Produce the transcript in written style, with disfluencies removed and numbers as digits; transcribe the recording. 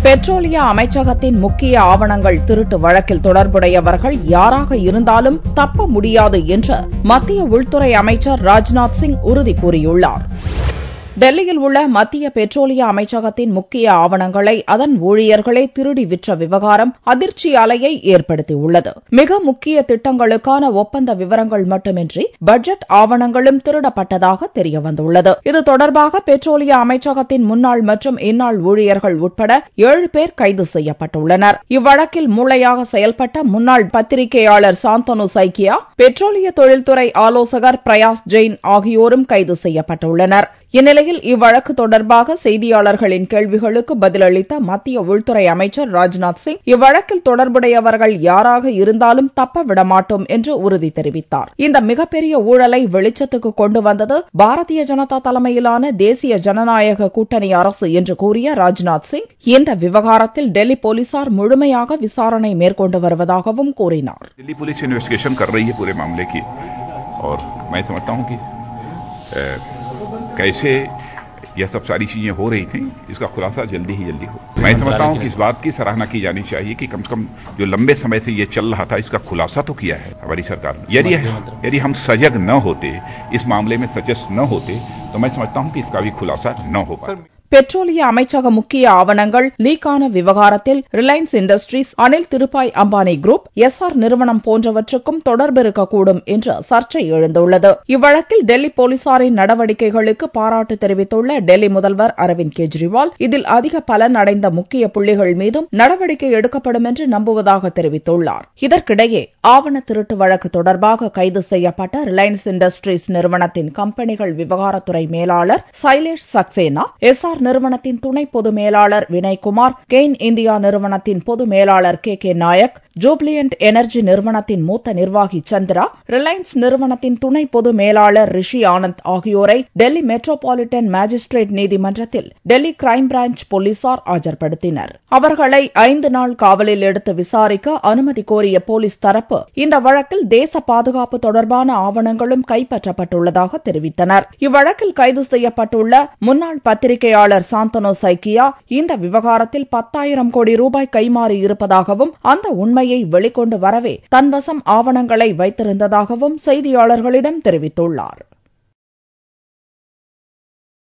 பெட்ரோலிய அமைச்சகத்தின் முக்கிய ஆவணங்கள் திருட்டு வழக்கில் தொடர்புடையவர்கள் யாராக இருந்தாலும் தப்ப முடியாது என்று மத்திய உள்துறை அமைச்சர் ராஜ்நாத் சிங் உறுதி கூறியுள்ளார். டெல்லியில் உள்ள மத்திய பெட்ரோலிய அமைச்சகத்தின் முக்கிய ஆவணங்களை அதன் ஊழியர்களே திருடி விற்ற விவகாரம் அதிர்ச்சி அலையை ஏற்படுத்தியுள்ளது. மிக முக்கிய திட்டங்களுக்கான ஒப்பந்த விவரங்கள் மட்டுமின்றி பட்ஜெட் ஆவணங்களும் திருடப்பட்டதாக தெரியவந்துள்ளது. இது தொடர்பாக பெட்ரோலிய அமைச்சகத்தின் முன்னாள் மற்றும் இந்நாள் ஊழியர்கள் உட்பட 7 பேர் கைது செய்யப்பட்டுள்ளனர். இவ்வழக்கில் மூளையாக செயல்பட்ட முன்னாள் பத்திரிகையாளர் சாந்தனு சைக்கியா, பெட்ரோலிய தொழில்துறை ஆலோசகர் பிரயாஸ் ஜெயின் ஆகியோரும் கைது செய்யப்பட்டுள்ளனர். இந்நிலையில் இவ்வழக்கு தொடர்பாக செய்தியாளர்களின் கேள்விகளுக்கு பதிலளித்த மத்திய உள்துறை அமைச்சர் ராஜ்நாத் சிங், இவ்வழக்கில் தொடர்புடையவர்கள் யாராக இருந்தாலும் தப்ப விடமாட்டோம் என்று உறுதி தெரிவித்தார். இந்த மிகப்பெரிய ஊழலை வெளிச்சத்துக்கு கொண்டு வந்தது பாரதிய ஜனதா தலைமையிலான தேசிய ஜனநாயக கூட்டணி அரசு என்று கூறிய ராஜ்நாத் சிங், இந்த விவகாரத்தில் டெல்லி போலீசார் முழுமையாக விசாரணை மேற்கொண்டு வருவதாகவும் கூறினார். दिल्ली पुलिस इन्वेस्टिगेशन कर रही है पूरे मामले की और मैं समझता हूं कि कैसे यह सब सारी चीजें हो रही थी इसका खुलासा जल्दी हो. मैं समझता हूं कि इस बात की सराहना की जानी चाहिए कि कम से कम जो लंबे समय से ये चल रहा था इसका खुलासा तो किया है हमारी सरकार ने. यदि हम सजग न होते, इस मामले में सचेत न होते, तो मैं समझता हूं कि इसका भी खुलासा न हो पाता. பெட்ரோலிய அமைச்சக முக்கிய ஆவணங்கள் லீக்கான விவகாரத்தில் Reliance Industries, Anil Dhirubhai Ambani group, Essar நிறுவனம் போன்றவற்றுக்கும் தொடர்பு இருக்கக்கூடும் என்று சர்ச்சை எழுந்துள்ளது. இவ்வழக்கில் டெல்லி போலீசாரின் நடவடிக்கைகளுக்கு பாராட்டு தெரிவித்துள்ள டெல்லி முதல்வர் அரவிந்த் கெஜ்ரிவால், இதில் அதிக பலன் அடைந்த முக்கிய புள்ளிகள் மீதும் நடவடிக்கை எடுக்கப்படும் என்று நம்புவதாக தெரிவித்துள்ளார். இதற்கிடையே ஆவண திருட்டு வழக்கு தொடர்பாக கைது செய்யப்பட்ட ரிலையன்ஸ் இண்டஸ்ட்ரீஸ் நிறுவனத்தின் கம்பெனிகள் விவகாரத்துறை மேலாளர் சைலேஷ் சக்சேனா, எஸ்ஆர் நிறுவனத்தின் துணை பொது மேலாளர் வினய்குமார், கெயின் இந்தியா நிறுவனத்தின் பொது மேலாளர் கே நாயக், ஜூப்ளியன்ட் எனர்ஜி நிறுவனத்தின் மூத்த நிர்வாகி சந்திரா, ரிலையன்ஸ் நிறுவனத்தின் துணை பொது மேலாளர் ரிஷி ஆனந்த் ஆகியோரை டெல்லி மெட்ரோபாலிட்டன் மாஜிஸ்ட்ரேட் நீதிமன்றத்தில் டெல்லி கிரைம் பிரான்ச் போலீசார் ஆஜர்படுத்தினர். அவர்களை 5 நாள் காவலில் எடுத்து விசாரிக்க அனுமதி கோரிய போலீஸ் தரப்பு இந்த வழக்கில் தேச பாதுகாப்பு தொடர்பான ஆவணங்களும் கைப்பற்றப்பட்டுள்ளதாக தெரிவித்தனர். இவ்வழக்கில் கைது செய்யப்பட்டுள்ள முன்னாள் பத்திரிகையாளர் சாந்தனு சைக்கியா, இந்த விவகாரத்தில் 10,000 கோடி ரூபாய் கைமாறி இருப்பதாகவும் அந்த உண்மையை வெளிக்கொண்டு வரவே தன்வசம் ஆவணங்களை வைத்திருந்ததாகவும் செய்தியாளர்களிடம் தெரிவித்துள்ளார்.